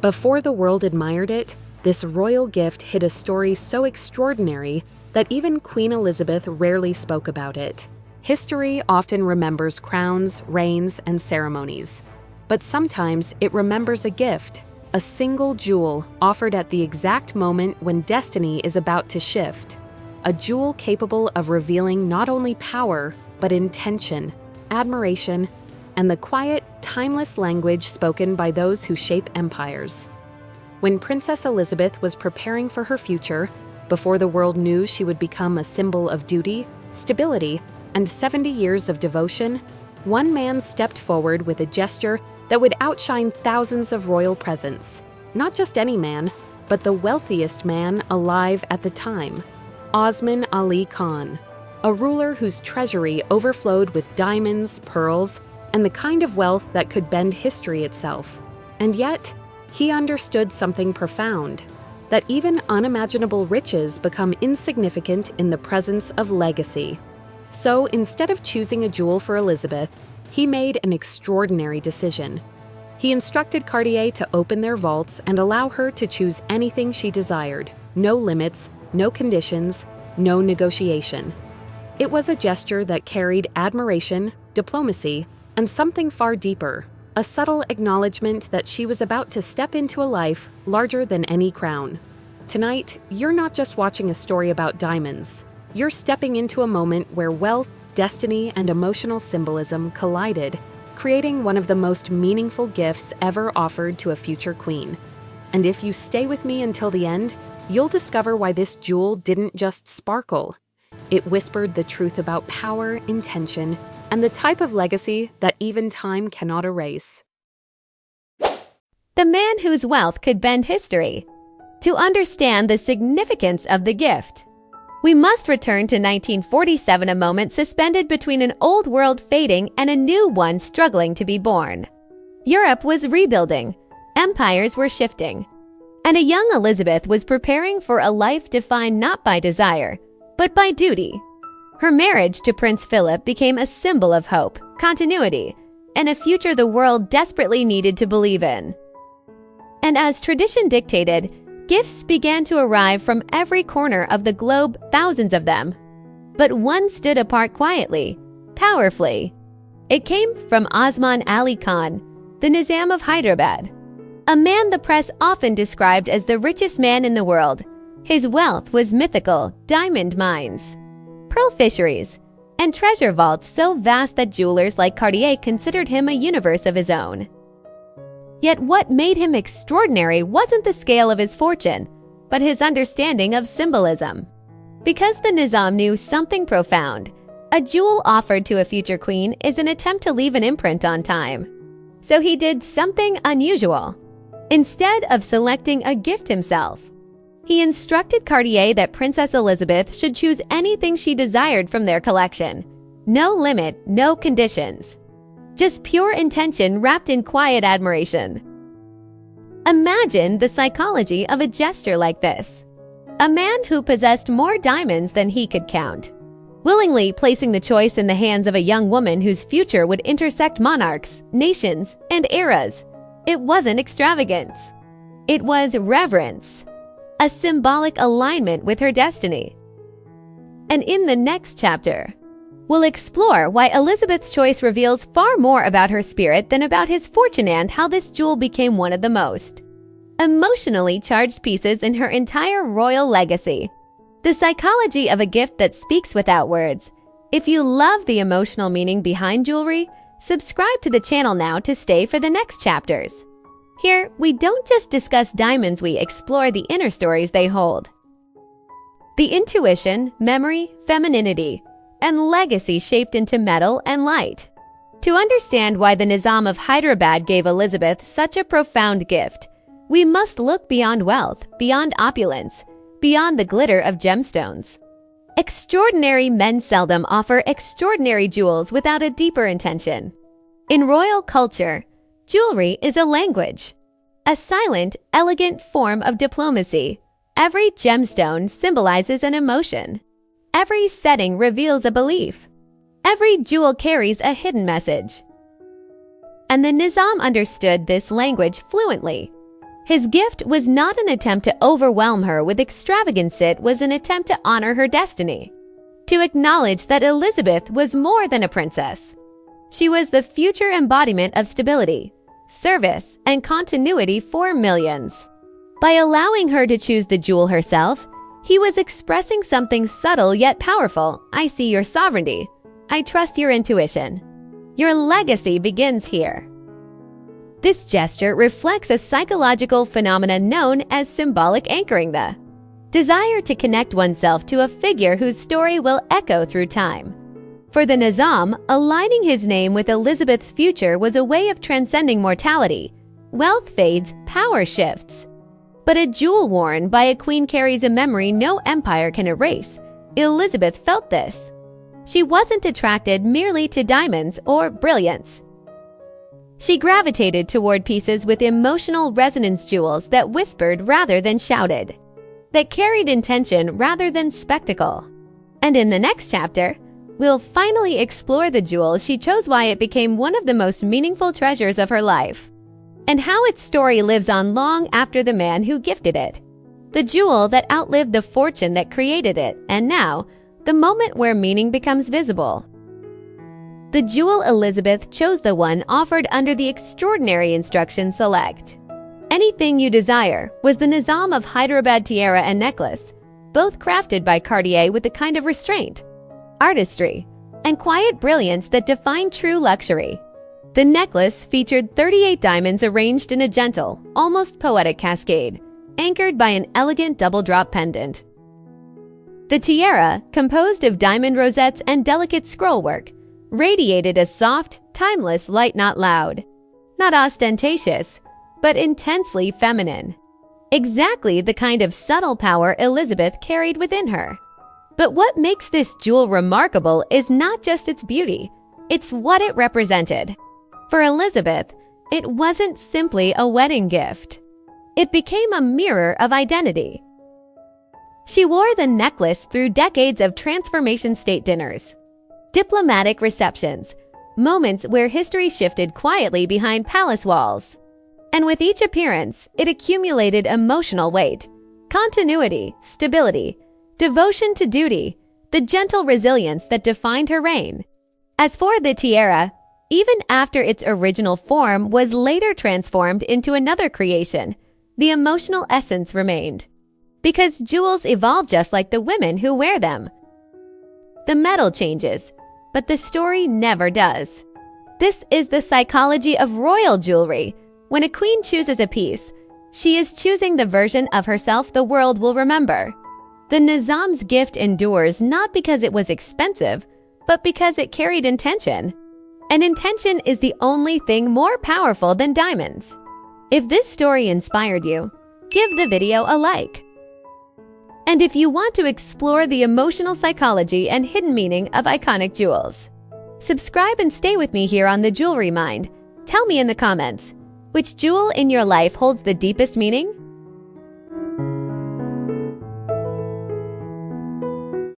Before the world admired it, this royal gift hid a story so extraordinary that even Queen Elizabeth rarely spoke about it. History often remembers crowns, reigns, and ceremonies. But sometimes it remembers a gift, a single jewel offered at the exact moment when destiny is about to shift. A jewel capable of revealing not only power, but intention, admiration, and the quiet, timeless language spoken by those who shape empires. When Princess Elizabeth was preparing for her future, before the world knew she would become a symbol of duty, stability, and 70 years of devotion, one man stepped forward with a gesture that would outshine thousands of royal presents. Not just any man, but the wealthiest man alive at the time, Osman Ali Khan, a ruler whose treasury overflowed with diamonds, pearls, and the kind of wealth that could bend history itself. And yet, he understood something profound, that even unimaginable riches become insignificant in the presence of legacy. So instead of choosing a jewel for Elizabeth, he made an extraordinary decision. He instructed Cartier to open their vaults and allow her to choose anything she desired. No limits, no conditions, no negotiation. It was a gesture that carried admiration, diplomacy, and something far deeper, a subtle acknowledgement that she was about to step into a life larger than any crown. Tonight, you're not just watching a story about diamonds. You're stepping into a moment where wealth, destiny, and emotional symbolism collided, creating one of the most meaningful gifts ever offered to a future queen. And if you stay with me until the end, you'll discover why this jewel didn't just sparkle. It whispered the truth about power, intention, and the type of legacy that even time cannot erase. The man whose wealth could bend history. To understand the significance of the gift, we must return to 1947, a moment suspended between an old world fading and a new one struggling to be born. Europe was rebuilding, empires were shifting, and a young Elizabeth was preparing for a life defined not by desire, but by duty. Her marriage to Prince Philip became a symbol of hope, continuity, and a future the world desperately needed to believe in. And as tradition dictated, gifts began to arrive from every corner of the globe, thousands of them. But one stood apart quietly, powerfully. It came from Osman Ali Khan, the Nizam of Hyderabad, a man the press often described as the richest man in the world. His wealth was mythical: diamond mines, pearl fisheries, and treasure vaults so vast that jewelers like Cartier considered him a universe of his own. Yet what made him extraordinary wasn't the scale of his fortune, but his understanding of symbolism. Because the Nizam knew something profound, a jewel offered to a future queen is an attempt to leave an imprint on time. So he did something unusual. Instead of selecting a gift himself, he instructed Cartier that Princess Elizabeth should choose anything she desired from their collection. No limit, no conditions. Just pure intention wrapped in quiet admiration. Imagine the psychology of a gesture like this. A man who possessed more diamonds than he could count, willingly placing the choice in the hands of a young woman whose future would intersect monarchs, nations, and eras. It wasn't extravagance. It was reverence. A symbolic alignment with her destiny. And in the next chapter, we'll explore why Elizabeth's choice reveals far more about her spirit than about his fortune, and how this jewel became one of the most emotionally charged pieces in her entire royal legacy. The psychology of a gift that speaks without words. If you love the emotional meaning behind jewelry, subscribe to the channel now to stay for the next chapters. Here, we don't just discuss diamonds, we explore the inner stories they hold. The intuition, memory, femininity, and legacy shaped into metal and light. To understand why the Nizam of Hyderabad gave Elizabeth such a profound gift, we must look beyond wealth, beyond opulence, beyond the glitter of gemstones. Extraordinary men seldom offer extraordinary jewels without a deeper intention. In royal culture, jewelry is a language, a silent, elegant form of diplomacy. Every gemstone symbolizes an emotion. Every setting reveals a belief. Every jewel carries a hidden message. And the Nizam understood this language fluently. His gift was not an attempt to overwhelm her with extravagance, it was an attempt to honor her destiny, to acknowledge that Elizabeth was more than a princess. She was the future embodiment of stability, service, and continuity for millions. By allowing her to choose the jewel herself, he was expressing something subtle yet powerful. I see your sovereignty. I trust your intuition. Your legacy begins here. This gesture reflects a psychological phenomenon known as symbolic anchoring, the desire to connect oneself to a figure whose story will echo through time. For the Nizam, aligning his name with Elizabeth's future was a way of transcending mortality. Wealth fades, power shifts. But a jewel worn by a queen carries a memory no empire can erase. Elizabeth felt this. She wasn't attracted merely to diamonds or brilliance. She gravitated toward pieces with emotional resonance, jewels that whispered rather than shouted, that carried intention rather than spectacle. And in the next chapter, we'll finally explore the jewel she chose, why it became one of the most meaningful treasures of her life, and how its story lives on long after the man who gifted it. The jewel that outlived the fortune that created it, and now, the moment where meaning becomes visible. The jewel Elizabeth chose, the one offered under the extraordinary instruction select anything you desire, was the Nizam of Hyderabad tiara and necklace, both crafted by Cartier with the kind of restraint, artistry, and quiet brilliance that define true luxury. The necklace featured 38 diamonds arranged in a gentle, almost poetic cascade, anchored by an elegant double-drop pendant. The tiara, composed of diamond rosettes and delicate scrollwork, radiated a soft, timeless light, not loud, not ostentatious, but intensely feminine. Exactly the kind of subtle power Elizabeth carried within her. But what makes this jewel remarkable is not just its beauty, it's what it represented. For Elizabeth, it wasn't simply a wedding gift. It became a mirror of identity. She wore the necklace through decades of transformation, state dinners, diplomatic receptions, moments where history shifted quietly behind palace walls. And with each appearance, it accumulated emotional weight, continuity, stability, devotion to duty, the gentle resilience that defined her reign. As for the tiara, even after its original form was later transformed into another creation, the emotional essence remained. Because jewels evolve just like the women who wear them. The metal changes, but the story never does. This is the psychology of royal jewelry. When a queen chooses a piece, she is choosing the version of herself the world will remember. The Nizam's gift endures not because it was expensive, but because it carried intention. And intention is the only thing more powerful than diamonds. If this story inspired you, give the video a like. And if you want to explore the emotional psychology and hidden meaning of iconic jewels, subscribe and stay with me here on the Jewelry Mind. Tell me in the comments, which jewel in your life holds the deepest meaning?